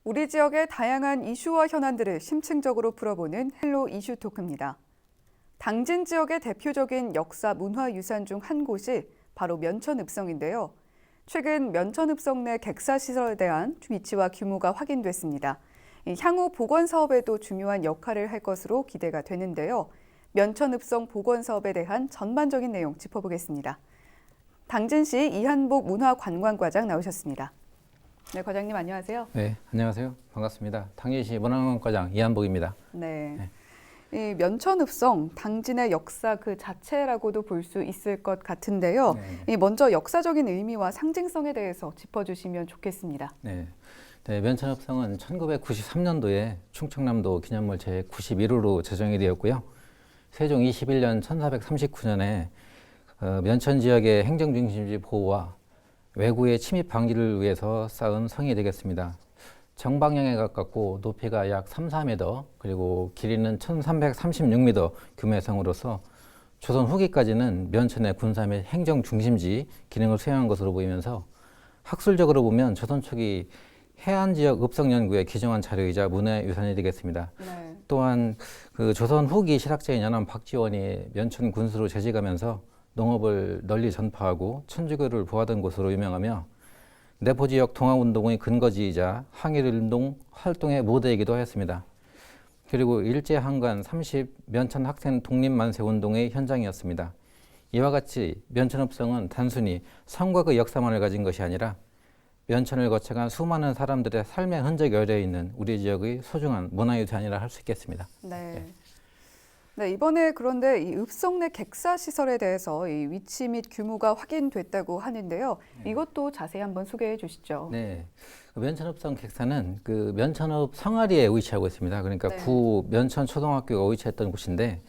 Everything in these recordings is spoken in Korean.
우리 지역의 다양한 이슈와 현안들을 심층적으로 풀어보는 헬로 이슈 토크입니다. 당진 지역의 대표적인 역사 문화유산 중 한 곳이 바로 면천읍성인데요. 최근 면천읍성 내 객사시설에 대한 위치와 규모가 확인됐습니다. 향후 복원 사업에도 중요한 역할을 할 것으로 기대가 되는데요. 면천읍성 복원 사업에 대한 전반적인 내용 짚어보겠습니다. 당진시 이한복 문화관광과장 나오셨습니다. 네, 과장님 안녕하세요. 네, 안녕하세요. 반갑습니다. 당진시 문화관광과장 이한복입니다. 네. 이 면천읍성, 당진의 역사 그 자체라고도 볼 수 있을 것 같은데요. 네. 먼저 역사적인 의미와 상징성에 대해서 짚어주시면 좋겠습니다. 네, 면천읍성은 1993년도에 충청남도 기념물 제91호로 제정이 되었고요. 세종 21년 1439년에 면천 지역의 행정중심지 보호와 외구의 침입 방지를 위해서 쌓은 성이 되겠습니다. 정방향에 가깝고 높이가 약 3-4m 그리고 길이는 1336m 규모의 성으로서 조선 후기까지는 면천의 군사 및 행정 중심지 기능을 수행한 것으로 보이면서 학술적으로 보면 조선 초기 해안 지역 읍성 연구에 기정한 자료이자 문화유산이 되겠습니다. 네. 또한 그 조선 후기 실학자인 연암 박지원이 면천 군수로 재직하면서 농업을 널리 전파하고 천주교를 보하던 곳으로 유명하며 내포 지역 동학운동의 근거지이자 항일운동 활동의 모대이기도 하였습니다. 그리고 일제한관 30 면천 학생 독립만세운동의 현장이었습니다. 이와 같이 면천읍성은 단순히 성과 그 역사만을 가진 것이 아니라 면천을 거쳐간 수많은 사람들의 삶의 흔적이 어려있는 우리 지역의 소중한 문화유산이라 할 수 있겠습니다. 네. 네, 이번에 그런데 이 읍성 내 객사 시설에 대해서 이 위치 및 규모가 확인됐다고 하는데요. 이것도 자세히 한번 소개해 주시죠. 네, 면천읍성 객사는 그 면천읍 성아리에 위치하고 있습니다. 그러니까 네. 구 면천초등학교가 위치했던 곳인데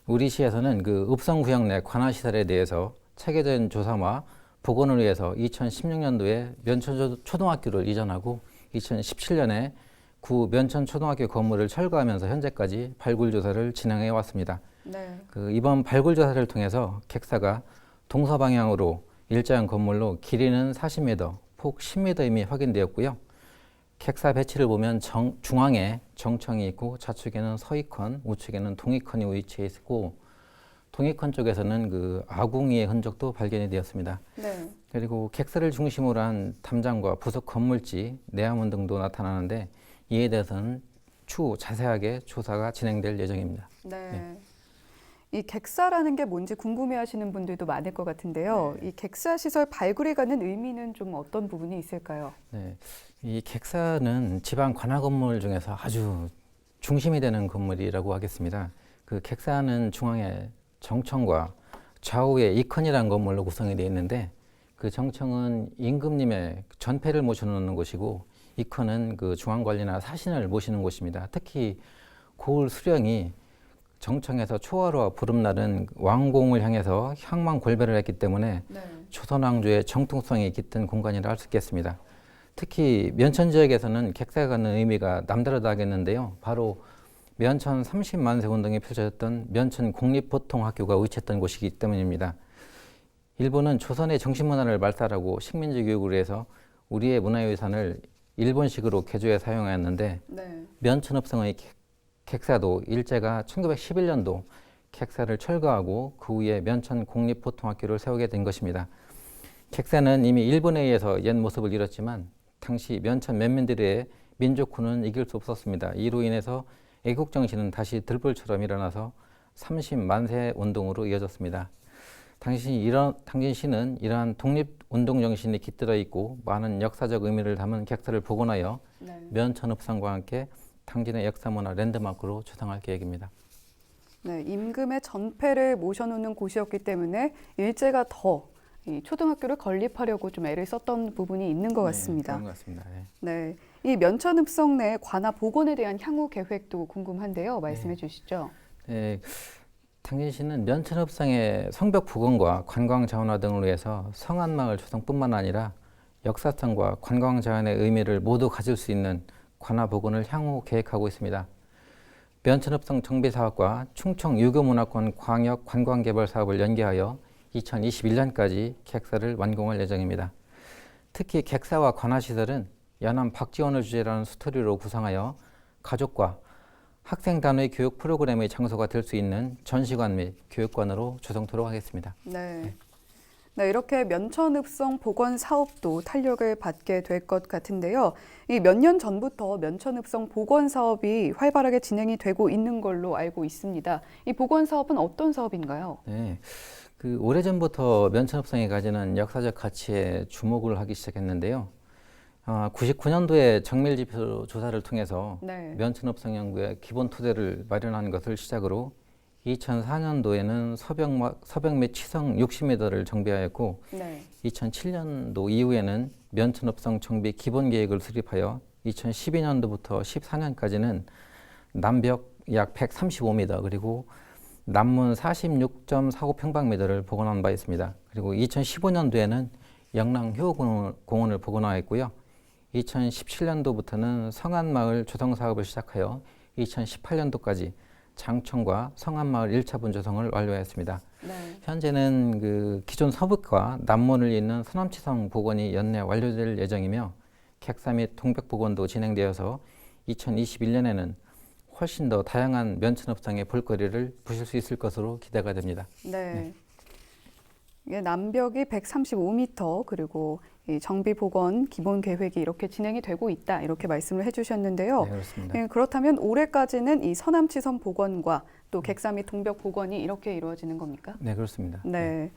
우리 시에서는 그 읍성 구역 내 관할시설에 대해서 체계된 조사와 복원을 위해서 2016년도에 면천초등학교를 이전하고 2017년에 구 면천초등학교 건물을 철거하면서 현재까지 발굴 조사를 진행해 왔습니다. 네. 그 이번 발굴 조사를 통해서 객사가 동서 방향으로 일자형 건물로 길이는 40m, 폭 10m 이미 확인되었고요. 객사 배치를 보면 중앙에 정청이 있고 좌측에는 서이컨, 우측에는 동이컨이 위치해 있고 동이컨 쪽에서는 그 아궁이의 흔적도 발견이 되었습니다. 네. 그리고 객사를 중심으로 한 담장과 부속 건물지, 내화문 등도 나타나는데 이에 대해서는 추후 자세하게 조사가 진행될 예정입니다. 네. 이 객사라는 게 뭔지 궁금해하시는 분들도 많을 것 같은데요. 이 객사 시설 발굴이 갖는 의미는 좀 어떤 부분이 있을까요? 네, 이 객사는 지방 관할 건물 중에서 아주 중심이 되는 건물이라고 하겠습니다. 그 객사는 중앙에 정청과 좌우에 이컨이라는 건물로 구성이 되어 있는데 그 정청은 임금님의 전패를 모셔놓는 곳이고 이컨은 그 중앙관리나 사신을 모시는 곳입니다. 특히 고을 수령이 정청에서 초하루와 보름날은 왕공을 향해서 향망골배를 했기 때문에 네. 조선 왕조의 정통성이 깃든 공간이라 할 수 있겠습니다. 특히 면천 지역에서는 객사가 갖는 의미가 남다르다겠는데요. 바로 면천 30만세 운동이 펼쳐졌던 면천 공립보통학교가 위치했던 곳이기 때문입니다. 일본은 조선의 정신문화를 말살하고 식민지 교육을 해서 우리의 문화유산을 일본식으로 개조해 사용하였는데 네. 면천읍성의 객사도 일제가 1911년도 객사를 철거하고 그 후에 면천 공립보통학교를 세우게 된 것입니다. 객사는 이미 일본에 의해서 옛 모습을 잃었지만 당시 면천 면민들의 민족군은 이길 수 없었습니다. 이로 인해서 애국정신은 다시 들불처럼 일어나서 30만세 운동으로 이어졌습니다. 당진시는 이러한 독립운동 정신이 깃들어 있고 많은 역사적 의미를 담은 객사를 복원하여 네. 면천읍성과 함께 당진의 역사문화 랜드마크로 조성할 계획입니다. 네, 임금의 전패를 모셔놓는 곳이었기 때문에 일제가 더 이 초등학교를 건립하려고 좀 애를 썼던 부분이 있는 것 같습니다. 그런 것 같습니다. 네, 이 면천읍성 내 관할 복원에 대한 향후 계획도 궁금한데요. 말씀해 주시죠. 네, 당진시는 면천읍성의 성벽 복원과 관광 자원화 등을 위해서 성안마을 조성뿐만 아니라 역사성과 관광 자원의 의미를 모두 가질 수 있는 관할 복원을 향후 계획하고 있습니다. 면천읍성 정비사업과 충청 유교문화권 광역 관광개발 사업을 연계하여 2021년까지 객사를 완공할 예정입니다. 특히 객사와 관할시설은 야남 박지원을 주제라는 스토리로 구상하여 가족과 학생 단위 교육 프로그램의 장소가 될 수 있는 전시관 및 교육관으로 조성토록 하겠습니다. 네. 네, 이렇게 면천읍성 복원 사업도 탄력을 받게 될 것 같은데요. 이 몇 년 전부터 면천읍성 복원 사업이 활발하게 진행이 되고 있는 걸로 알고 있습니다. 이 복원 사업은 어떤 사업인가요? 네, 오래전부터 면천읍성이 가지는 역사적 가치에 주목을 하기 시작했는데요. 99년도에 정밀지표 조사를 통해서 네. 면천읍성 연구의 기본 토대를 마련한 것을 시작으로 2004년도에는 서벽 및 치성 60m를 정비하였고 네. 2007년도 이후에는 면천읍성 정비 기본 계획을 수립하여 2012년도부터 14년까지는 남벽 약 135m 그리고 남문 46.49평방미터를 복원한 바 있습니다. 그리고 2015년도에는 영랑효공원을 복원하였고요. 2017년도부터는 성안마을 조성 사업을 시작하여 2018년도까지 장청과 성안마을 1차분 조성을 완료했습니다. 네. 현재는 기존 서북과 남문을 잇는 서남치성 복원이 연내 완료될 예정이며 객사 및 동벽 복원도 진행되어서 2021년에는 훨씬 더 다양한 면천읍성의 볼거리를 보실 수 있을 것으로 기대가 됩니다. 네. 이게 남벽이 135m 그리고 이 정비 복원 기본 계획이 이렇게 진행이 되고 있다 이렇게 말씀을 해주셨는데요. 네, 그렇습니다. 예, 그렇다면 올해까지는 이 서남치선 복원과 또 객사 및 동벽 복원이 이렇게 이루어지는 겁니까? 네, 그렇습니다. 네.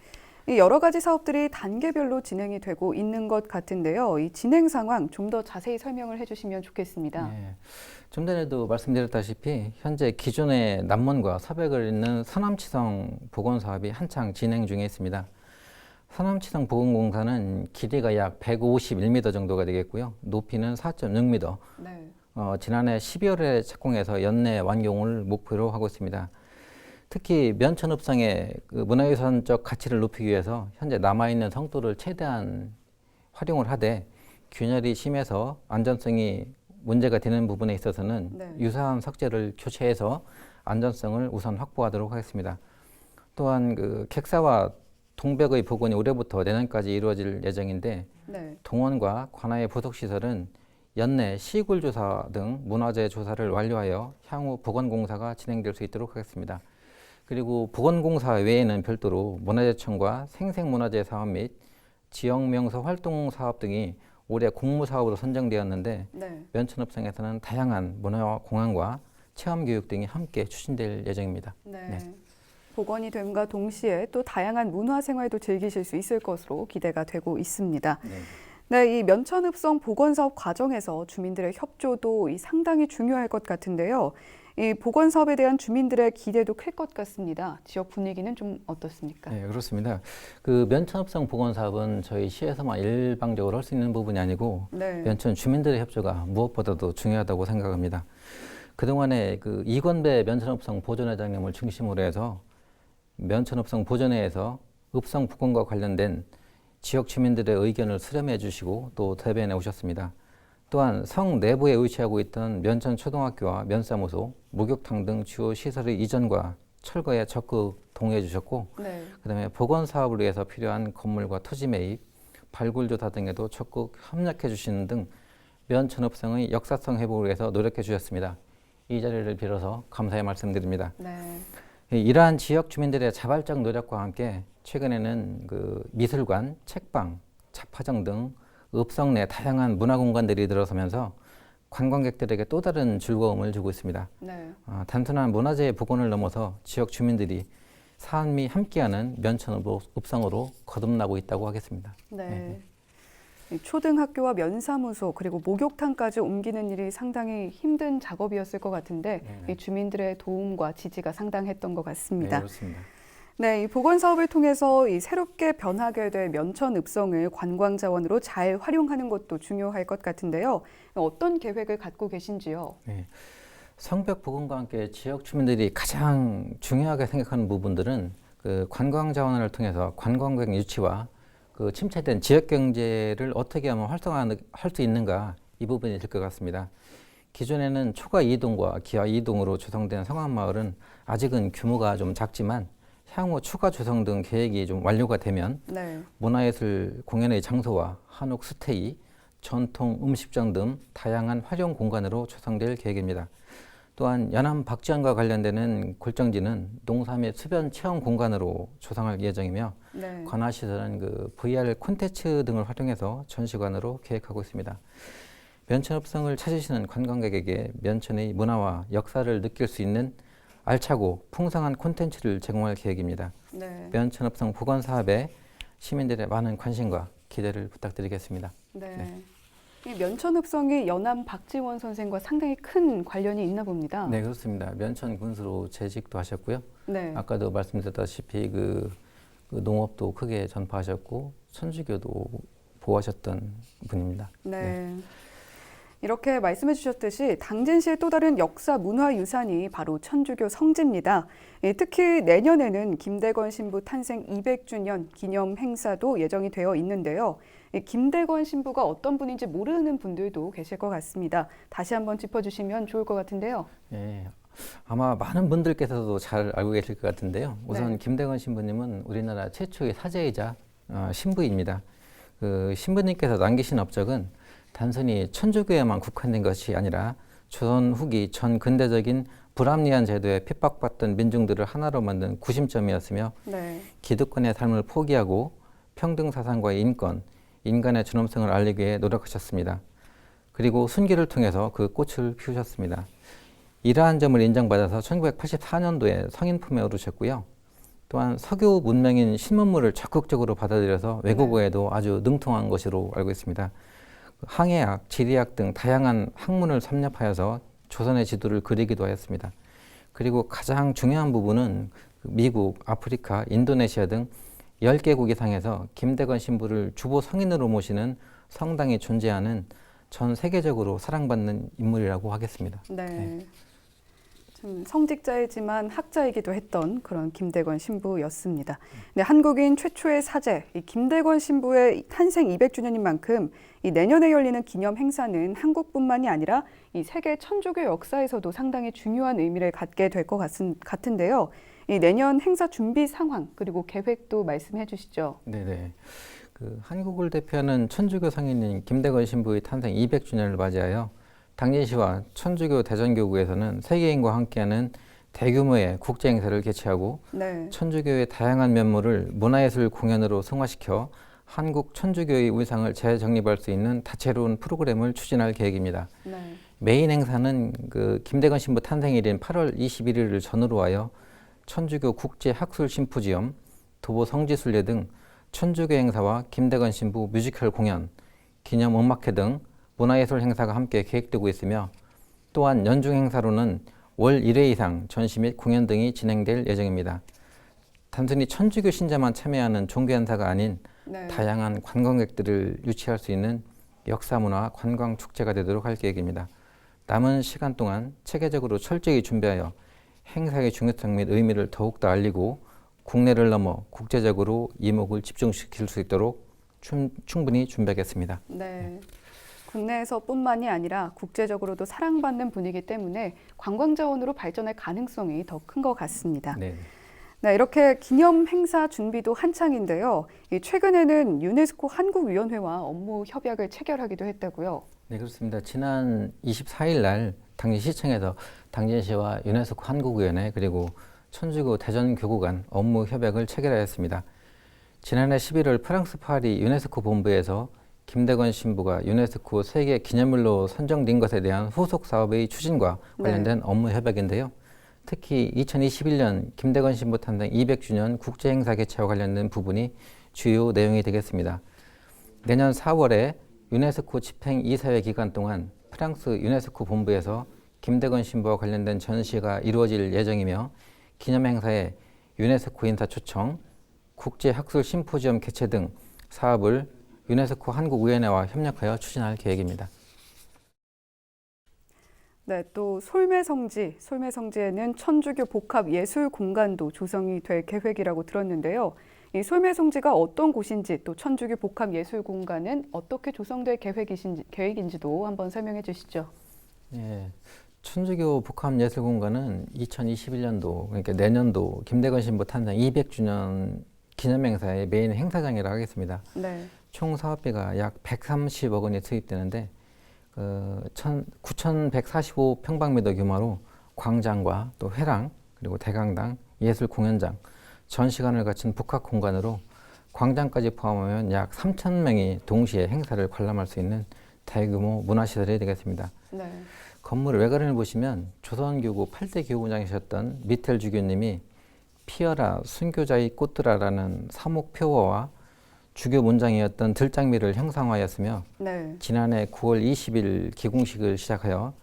이 여러 가지 사업들이 단계별로 진행이 되고 있는 것 같은데요. 이 진행 상황 좀 더 자세히 설명을 해주시면 좋겠습니다. 네. 좀 전에도 말씀드렸다시피 현재 기존의 남문과 서백을 잇는 서남치성 복원 사업이 한창 진행 중에 있습니다. 서남치성 복원공사는 길이가 약 151m 정도가 되겠고요. 높이는 4.6m. 네. 지난해 12월에 착공해서 연내 완공을 목표로 하고 있습니다. 특히 면천읍성의 문화유산적 가치를 높이기 위해서 현재 남아있는 성도를 최대한 활용을 하되 균열이 심해서 안전성이 문제가 되는 부분에 있어서는 네. 유사한 석재를 교체해서 안전성을 우선 확보하도록 하겠습니다. 또한 객사와 동벽의 복원이 올해부터 내년까지 이루어질 예정인데 네. 동원과 관아의 부속시설은 연내 시굴조사 등 문화재 조사를 완료하여 향후 복원공사가 진행될 수 있도록 하겠습니다. 그리고 복원공사 외에는 별도로 문화재청과 생생문화재 사업 및 지역명소 활동사업 등이 올해 공모사업으로 선정되었는데 네. 면천읍성에서는 다양한 문화공항과 체험교육 등이 함께 추진될 예정입니다. 네. 네. 복원이 됨과 동시에 또 다양한 문화생활도 즐기실 수 있을 것으로 기대가 되고 있습니다. 네. 네, 이 면천읍성 복원사업 과정에서 주민들의 협조도 상당히 중요할 것 같은데요. 이 복원사업에 대한 주민들의 기대도 클 것 같습니다. 지역 분위기는 좀 어떻습니까? 네, 그렇습니다. 면천읍성 복원 사업은 저희 시에서만 일방적으로 할 수 있는 부분이 아니고 네. 면천 주민들의 협조가 무엇보다도 중요하다고 생각합니다. 그동안에 이건배 면천읍성 보존회장님을 중심으로 해서 면천읍성 보존회에서 읍성 복원과 관련된 지역 주민들의 의견을 수렴해 주시고 또 대변해 오셨습니다. 또한 성 내부에 위치하고 있던 면천 초등학교와 면사무소, 목욕탕 등 주요 시설의 이전과 철거에 적극 동의해 주셨고 네. 그다음에 복원 사업을 위해서 필요한 건물과 토지 매입, 발굴 조사 등에도 적극 협력해 주시는 등 면천읍성의 역사성 회복을 위해서 노력해 주셨습니다. 이 자리를 빌어서 감사의 말씀드립니다. 네. 이러한 지역 주민들의 자발적 노력과 함께 최근에는 미술관, 책방, 잡화정 등 읍성 내 다양한 문화 공간들이 들어서면서 관광객들에게 또 다른 즐거움을 주고 있습니다. 네. 단순한 문화재의 복원을 넘어서 지역 주민들이 삶이 함께하는 면천 읍성으로 거듭나고 있다고 하겠습니다. 네. 이 초등학교와 면사무소 그리고 목욕탕까지 옮기는 일이 상당히 힘든 작업이었을 것 같은데 이 주민들의 도움과 지지가 상당했던 것 네, 같습니다. 그렇습니다. 네, 이 복원 사업을 통해서 이 새롭게 변하게 될 면천 읍성을 관광 자원으로 잘 활용하는 것도 중요할 것 같은데요. 어떤 계획을 갖고 계신지요? 네. 성벽 복원과 함께 지역 주민들이 가장 중요하게 생각하는 부분들은 관광 자원을 통해서 관광객 유치와 침체된 지역 경제를 어떻게 하면 활성화할 수 있는가 이 부분이 될 것 같습니다. 기존에는 초가 2동과 기하 2동으로 조성된 성안마을은 아직은 규모가 좀 작지만 향후 추가 조성 등 계획이 좀 완료가 되면 네. 문화예술 공연의 장소와 한옥 스테이 전통 음식점 등 다양한 활용 공간으로 조성될 계획입니다. 또한 연안 박지원과 관련되는 골정지는 농사 및 수변 체험 공간으로 조성할 예정이며 네. 관할시설은 VR 콘텐츠 등을 활용해서 전시관으로 계획하고 있습니다. 면천읍성을 찾으시는 관광객에게 면천의 문화와 역사를 느낄 수 있는 알차고 풍성한 콘텐츠를 제공할 계획입니다. 네. 면천읍성 복원 사업에 시민들의 많은 관심과 기대를 부탁드리겠습니다. 네. 이 면천읍성이 연암 박지원 선생과 상당히 큰 관련이 있나 봅니다. 네, 그렇습니다. 면천 군수로 재직도 하셨고요. 네. 아까도 말씀드렸다시피 그 농업도 크게 전파하셨고 천주교도 보호하셨던 분입니다. 네. 이렇게 말씀해 주셨듯이 당진시의 또 다른 역사 문화유산이 바로 천주교 성지입니다. 특히 내년에는 김대건 신부 탄생 200주년 기념 행사도 예정이 되어 있는데요. 김대건 신부가 어떤 분인지 모르는 분들도 계실 것 같습니다. 다시 한번 짚어주시면 좋을 것 같은데요. 네, 아마 많은 분들께서도 잘 알고 계실 것 같은데요. 우선 네. 김대건 신부님은 우리나라 최초의 사제이자 신부입니다. 그 신부님께서 남기신 업적은 단순히 천주교에만 국한된 것이 아니라 조선 후기 전 근대적인 불합리한 제도에 핍박받던 민중들을 하나로 만든 구심점이었으며 네. 기득권의 삶을 포기하고 평등 사상과의 인권, 인간의 존엄성을 알리기 위해 노력하셨습니다. 그리고 순기를 통해서 그 꽃을 피우셨습니다. 이러한 점을 인정받아서 1984년도에 성인품에 오르셨고요. 또한 석유 문명인 신문물을 적극적으로 받아들여서 외국어에도 아주 능통한 것으로 알고 있습니다. 항해학, 지리학 등 다양한 학문을 섭렵하여서 조선의 지도를 그리기도 하였습니다. 그리고 가장 중요한 부분은 미국, 아프리카, 인도네시아 등 10개국 이상에서 김대건 신부를 주보 성인으로 모시는 성당이 존재하는 전 세계적으로 사랑받는 인물이라고 하겠습니다. 네. 좀 성직자이지만 학자이기도 했던 그런 김대건 신부였습니다. 네, 한국인 최초의 사제, 이 김대건 신부의 탄생 200주년인 만큼 이 내년에 열리는 기념 행사는 한국뿐만이 아니라 이 세계 천주교 역사에서도 상당히 중요한 의미를 갖게 될 것 같은데요. 이 내년 행사 준비 상황 그리고 계획도 말씀해 주시죠. 네네. 한국을 대표하는 천주교 성인인 김대건 신부의 탄생 200주년을 맞이하여 당진시와 천주교 대전교구에서는 세계인과 함께하는 대규모의 국제 행사를 개최하고 네. 천주교의 다양한 면모를 문화예술 공연으로 승화시켜 한국 천주교의 위상을 재정립할 수 있는 다채로운 프로그램을 추진할 계획입니다. 네. 메인 행사는 김대건 신부 탄생일인 8월 21일을 전후로 하여 천주교 국제 학술 심포지엄, 도보 성지순례 등 천주교 행사와 김대건 신부 뮤지컬 공연, 기념 음악회 등 문화예술 행사가 함께 계획되고 있으며 또한 연중 행사로는 월 1회 이상 전시 및 공연 등이 진행될 예정입니다. 단순히 천주교 신자만 참여하는 종교 행사가 아닌 네. 다양한 관광객들을 유치할 수 있는 역사문화 관광 축제가 되도록 할 계획입니다. 남은 시간 동안 체계적으로 철저히 준비하여 행사의 중요성 및 의미를 더욱더 알리고 국내를 넘어 국제적으로 이목을 집중시킬 수 있도록 충분히 준비하겠습니다. 네. 국내에서뿐만이 아니라 국제적으로도 사랑받는 분이기 때문에 관광 자원으로 발전할 가능성이 더 큰 것 같습니다. 네. 네, 이렇게 기념 행사 준비도 한창인데요. 최근에는 유네스코 한국위원회와 업무 협약을 체결하기도 했다고요. 네, 그렇습니다. 지난 24일 날 당진시청에서 당진시와 유네스코 한국위원회 그리고 천주교 대전교구 간 업무 협약을 체결하였습니다. 지난해 11월 프랑스 파리 유네스코 본부에서 김대건 신부가 유네스코 세계 기념물로 선정된 것에 대한 후속 사업의 추진과 관련된 업무 협약인데요. 특히 2021년 김대건 신부 탄생 200주년 국제행사 개최와 관련된 부분이 주요 내용이 되겠습니다. 내년 4월에 유네스코 집행 이사회 기간 동안 프랑스 유네스코 본부에서 김대건 신부와 관련된 전시가 이루어질 예정이며 기념행사에 유네스코 인사 초청, 국제학술 심포지엄 개최 등 사업을 유네스코 한국위원회와 협력하여 추진할 계획입니다. 네, 또 솔매성지에는 천주교 복합 예술 공간도 조성이 될 계획이라고 들었는데요. 이 솔매성지가 어떤 곳인지 또 천주교 복합 예술 공간은 어떻게 조성될 계획인지도 한번 설명해 주시죠. 네, 천주교 복합 예술 공간은 2021년도 그러니까 내년도 김대건 신부 탄생 200주년 기념행사의 메인 행사장이라고 하겠습니다. 네. 총 사업비가 약 130억 원이 투입되는데 9,145평방미터 규모로 광장과 또 회랑 그리고 대강당, 예술 공연장, 전시관을 갖춘 북학 공간으로 광장까지 포함하면 약 3,000명이 동시에 행사를 관람할 수 있는 대규모 문화시설이 되겠습니다. 네. 건물 외관을 보시면 조선교구 8대 교구장이셨던 미텔 주교님이 피어라 순교자의 꽃들아라는 사목표어와 주교 문장이었던 들장미를 형상화하였으며 네. 지난해 9월 20일 기공식을 시작하여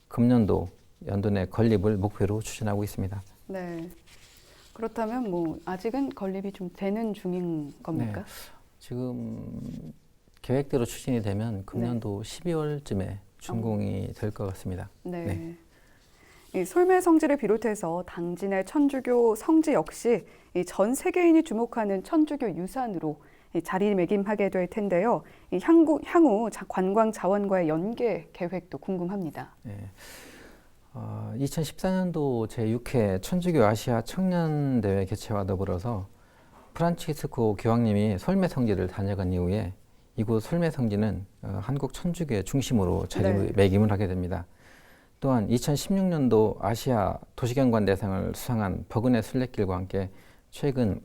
금년도 연도 내 건립을 목표로 추진하고 있습니다. 네. 그렇다면 뭐 아직은 건립이 좀 되는 중인 겁니까? 지금 계획대로 추진이 되면 금년도 12월쯤에 준공이 될 것 같습니다. 네. 이 솔매 성지를 비롯해서 당진의 천주교 성지 역시 이 전 세계인이 주목하는 천주교 유산으로 이 자리매김하게 될 텐데요. 이 향후 관광 자원과의 연계 계획도 궁금합니다. 2014년도 제6회 천주교 아시아 청년대회 개최와 더불어서 프란치스코 교황님이 솔매 성지를 다녀간 이후에 이곳 솔매 성지는 한국 천주교의 중심으로 자리매김을 하게 됩니다. 또한 2016년도 아시아 도시경관 대상을 수상한 버그네 순례길과 함께 최근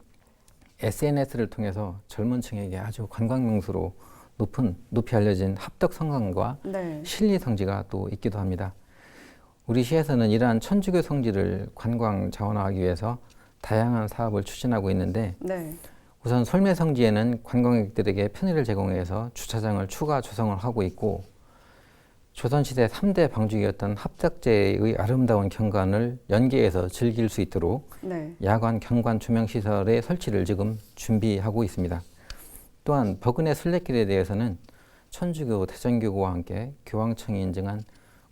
SNS를 통해서 젊은 층에게 아주 관광 명소로 높이 알려진 합덕성당과 신리 성지가 또 있기도 합니다. 우리 시에서는 이러한 천주교 성지를 관광 자원화하기 위해서 다양한 사업을 추진하고 있는데 우선 솔매 성지에는 관광객들에게 편의를 제공해서 주차장을 추가 조성을 하고 있고 조선시대 3대 방주기였던 합덕제의 아름다운 경관을 연계해서 즐길 수 있도록 야간 경관 조명시설의 설치를 지금 준비하고 있습니다. 또한 버그네 순례길에 대해서는 천주교 대전교구와 함께 교황청이 인증한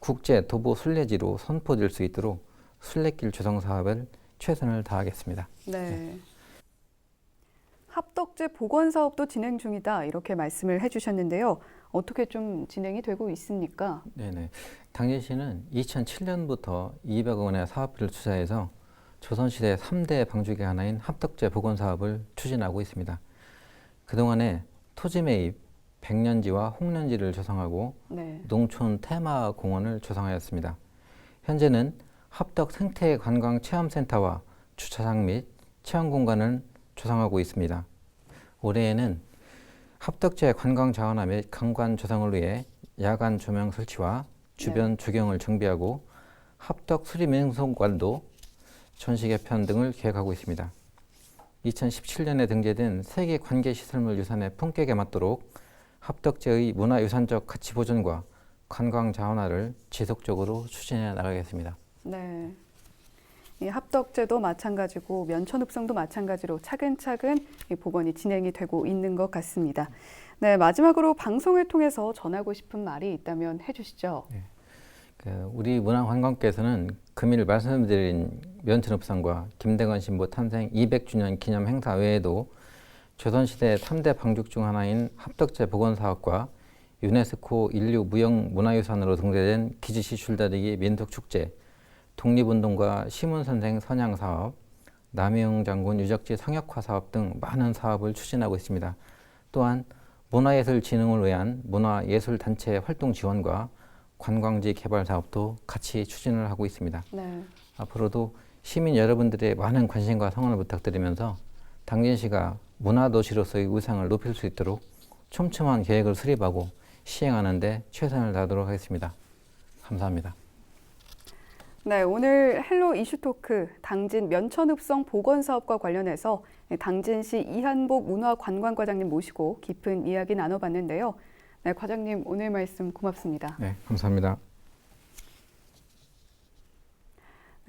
국제 도보 순례지로 선포될 수 있도록 순례길 조성 사업을 최선을 다하겠습니다. 네. 합덕제 복원 사업도 진행 중이다 이렇게 말씀을 해주셨는데요. 어떻게 좀 진행이 되고 있습니까? 네네. 당진시는 2007년부터 200억 원의 사업비를 투자해서 조선시대 3대 방주기 하나인 합덕제 복원 사업을 추진하고 있습니다. 그동안에 토지 매입, 백년지와 홍년지를 조성하고 농촌 테마 공원을 조성하였습니다. 현재는 합덕 생태 관광 체험센터와 주차장 및 체험 공간을 조성하고 있습니다. 올해에는 합덕제 관광 자원화 및 경관 조성을 위해 야간 조명 설치와 주변 조경을 정비하고 합덕 수리명성관도 전시 개편 등을 계획하고 있습니다. 2017년에 등재된 세계 관계시설물 유산의 품격에 맞도록 합덕제의 문화유산적 가치 보존과 관광 자원화를 지속적으로 추진해 나가겠습니다. 네. 이 합덕제도 마찬가지고 면천읍성도 마찬가지로 차근차근 이 복원이 진행이 되고 있는 것 같습니다. 네, 마지막으로 방송을 통해서 전하고 싶은 말이 있다면 해주시죠. 우리 문화관광께서는 금일 말씀드린 면천읍성과 김대건 신부 탄생 200주년 기념 행사 외에도 조선시대 3대 방죽 중 하나인 합덕제 복원 사업과 유네스코 인류 무형문화유산으로 등재된 기지시 줄다리기 민속축제, 독립운동가 시문선생 선양사업, 남이영 장군 유적지 성역화 사업 등 많은 사업을 추진하고 있습니다. 또한 문화예술 진흥을 위한 문화예술단체 활동 지원과 관광지 개발 사업도 같이 추진을 하고 있습니다. 앞으로도 시민 여러분들의 많은 관심과 성원을 부탁드리면서 당진시가 문화도시로서의 위상을 높일 수 있도록 촘촘한 계획을 수립하고 시행하는 데 최선을 다하도록 하겠습니다. 감사합니다. 네, 오늘 헬로 이슈토크 당진 면천읍성 복원 사업과 관련해서 당진시 이한복 문화관광과장님 모시고 깊은 이야기 나눠봤는데요. 네, 과장님 오늘 말씀 고맙습니다. 네, 감사합니다.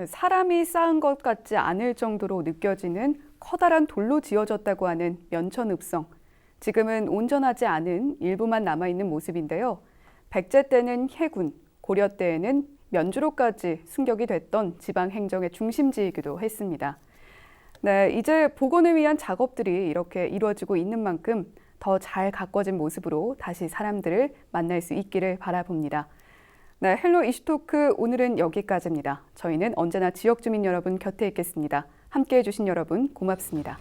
사람이 쌓은 것 같지 않을 정도로 느껴지는 커다란 돌로 지어졌다고 하는 면천읍성. 지금은 온전하지 않은 일부만 남아있는 모습인데요. 백제 때는 해군, 고려 때에는 면주로까지 승격이 됐던 지방행정의 중심지이기도 했습니다. 네, 이제 복원을 위한 작업들이 이렇게 이루어지고 있는 만큼 더 잘 가꿔진 모습으로 다시 사람들을 만날 수 있기를 바라봅니다. 네, 헬로 이슈토크 오늘은 여기까지입니다. 저희는 언제나 지역 주민 여러분 곁에 있겠습니다. 함께해 주신 여러분 고맙습니다.